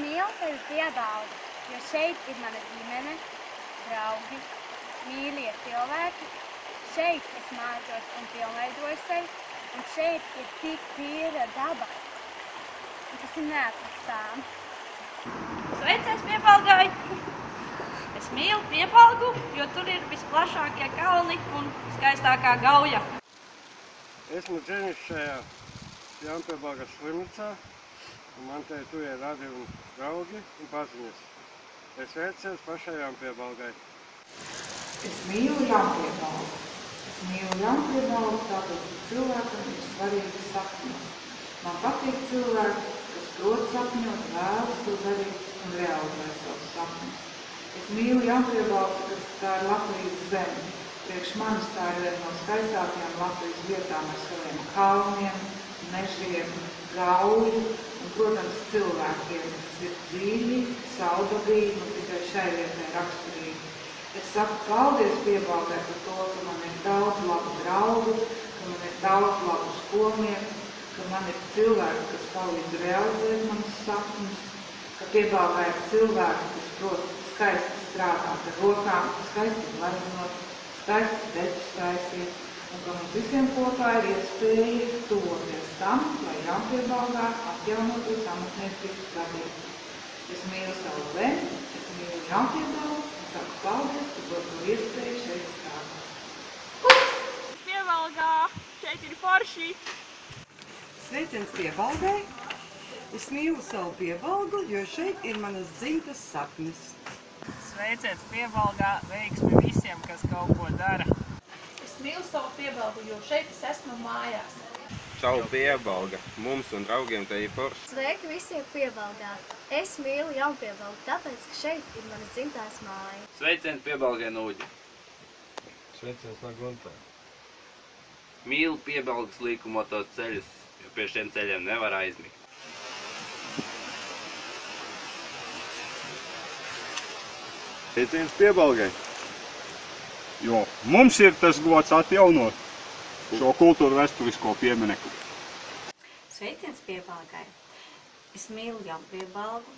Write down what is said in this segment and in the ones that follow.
mīlu tevi Piebalgu, jo šeit ir mana ģimene, draugi, mīļie cilvēki. Šeit es mācos un pilnveidoju sevi, un šeit ir tik tīra daba. Un tas ir neaprakstām. Sveiciens Piebalgai! Es mīlu Piebalgu, jo tur ir visplašākie kalni un skaistākā gauja. Esmu dzimis šajā Jaunpiebalgas slimnīcā, un man te tu ir radi un draugi un paziņas. Es sveiciens pašai Jaunpiebalgai. Es mīlu Jaunpiebalgu. Es mīlu Jaunpiebalgu, tāpēc cilvēkam ir svarīgi sapņot. Man patīk cilvēki, kas prot sapņot, vēlas to darīt un realizē savus sapņus. Es mīlu Jaunpiebalgu, ka tā ir Latvijas zeme. Priekš manis tā ir viena no skaistākajām Latvijas vietām ar saviem kalniem, mežiem, gauju un, protams, cilvēkiem, kas ir dzīvi, saudabīgi un tikai šai vietai raksturīgi. Es saku paldies Piebalgai par to, ka man ir daudz labu draugu, ka man ir daudz labu skolnieku, ka man ir cilvēki, kas palīdz realizēt manus sapņus, ka Piebalgai ir cilvēki, kas prot skaisti strādāt ar rokām, skaisti gleznot, skaisti dečus taisīt, un ka mums visiem kopā ir iespēja tuvoties tam, lai Jaunpiebalgā atjaunotos amatniecības tradīcijas. Es mīlu savu zemi, es mīlu Jaunpiebalgu un saku paldies, ka dotu iespēju šeit strādāt. Piebalgā! Šeit ir forši! Sveiciens Piebalgai! Es mīlu savu Piebalgu, jo šeit ir manas dzimtas saknes. Sveiciens Piebalgā, veiksmi visiem, kas kaut ko dara. Es mīlu savu Piebalgu, jo šeit es esmu mājās. Čau Piebalga, mums un draugiem te ir forši. Sveiki visiem Piebalgā! Es mīlu Jaunpiebalgu, tāpēc, ka šeit ir manas dzimtās māja. Sveiciens Piebalgai no Uģa. Sveiciens no Gunta. Mīlu Piebalgas līkumotos ceļus, jo pie šiem ceļiem nevar aizmigt. Sveiciens Piebalgai, jo mums ir tas gods atjaunot šo kultūru vēsturisko pieminiektu. Sveiciens Piebalgai. Es mīlu Jaunpiebalgu,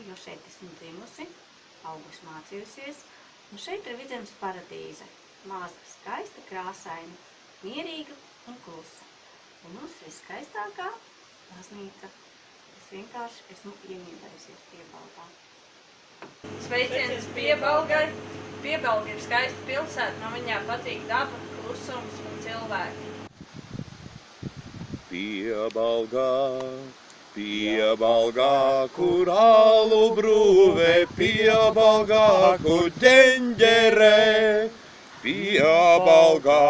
jo šeit esmu dzimusi, augusi mācījusies, un šeit ir Vidzemes paradīze. Maza, skaista, krāsaina, mierīga un klusa. Un mums ir skaistākā baznīca. Es vienkārši esmu iemīlējusies Piebalgā. Sveiciens Piebalgai! Piebalga ir skaista pilsēta, man viņā patīk daba, klusums un cilvēki. Piebalgā, Piebalgā, kur alu brūve, Piebalgā, kur ģenģerē. Piebalgā,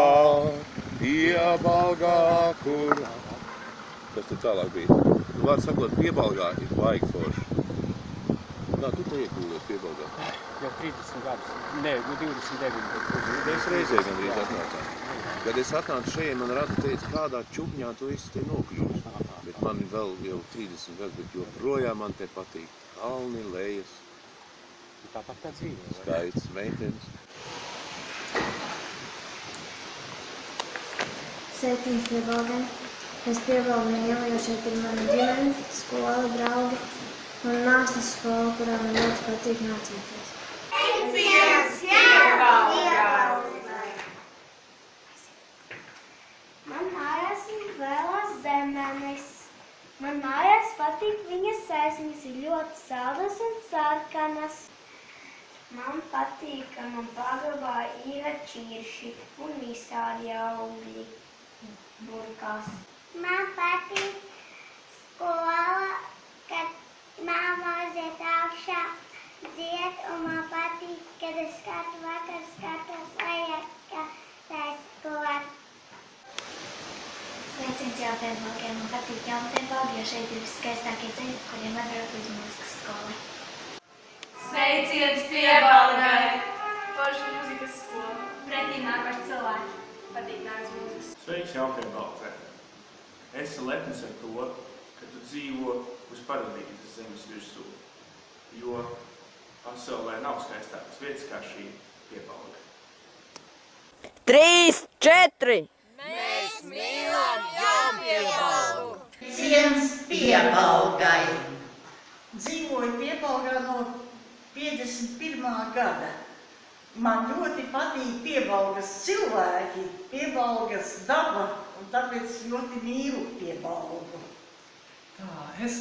Piebalgā, kur... Kas te tālāk bija? Vārds sakot, Piebalgā ir baigi forši. Kā tu te iekūlies Piebalgā? Jau 30 gadus, ne, 29. Es reizē gandrīz atnācām. Kad es atnācu šeit, man rada teica, kādā čupņā tu esi te nokļūst. Bet man vēl jau 30 gadus, bet joprojām man te patīk. Kalni, lejas. Tāpat kā dzīvo. Skaists meitenes. Sveiciens Piebalgai! Es Piebalgu mīlu, jo šeit ir mana ģimene, skola, draugi un mākslas skola, kurā man ļoti patīk mācīties. Sveiciens Piebalgai! Man mājās ir vēlās zemenes. Man mājās patīk viņas saisnes, ir ļoti saldas un sarkanas. Man patīk, ka man pagrabā ir čirši un visādi augļi burkās. Man patīk skola, kad mamma aiziet augšā dzied, un man patīk, kad es katru vakaru skatos lejā, ka taisa skola. Sveiciens Jaunpiebalgai! Man patīk Jaunpiebalga, jo šeit ir viskaistākie ceļi, kuriem var braukt līdz mūzikas skolai. Sveiciens Piebalgai! Forša mūzikas skola. Pretī nākoši cilvēki. Patīk nākas mūzikas. Sveiks Jaunpiebalgai! Esi lepns ar to, ka tu dzīvo uz paradīzes zemes virsū, jo pasaulē nav skaistākas vietas kā šī Piebalga. 3, 4! Mēs mīlam Jaunpiebalgu! Sveiciens Piebalgai! dzīvoju Piebalgā no 51. gada. Man ļoti patīk Piebalgas cilvēki, Piebalgas daba, un tāpēc ļoti mīlu Piebalgu. Tā, es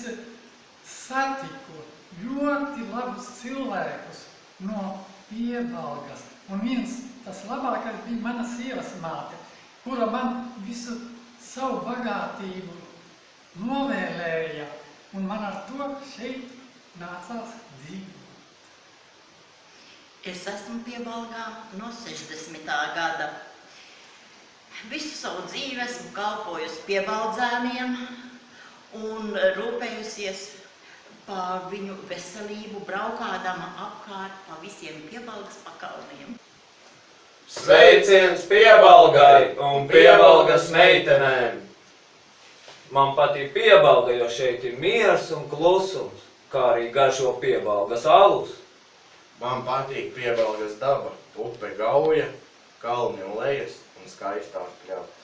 satiku ļoti labus cilvēkus no Piebalgas, un viens tas labākais bija mana sievas māte, kura man visu savu bagātību novēlēja, un man ar to šeit nācās dzīvot. Es esmu Piebalgā no 60. gada. Visu savu dzīvi esmu kalpojusi piebaldzēniem un rūpējusies par viņu veselību, braukādama apkārt pa visiem Piebalgas pakalniem. Sveiciens Piebalgai un Piebalgas meitenēm! Man patīk Piebalga, jo šeit ir miers un klusums, kā arī garšo Piebalgas alus. Man patīk Piebalgas daba, upe Gauja, kalni un lejas un skaistās pļavas.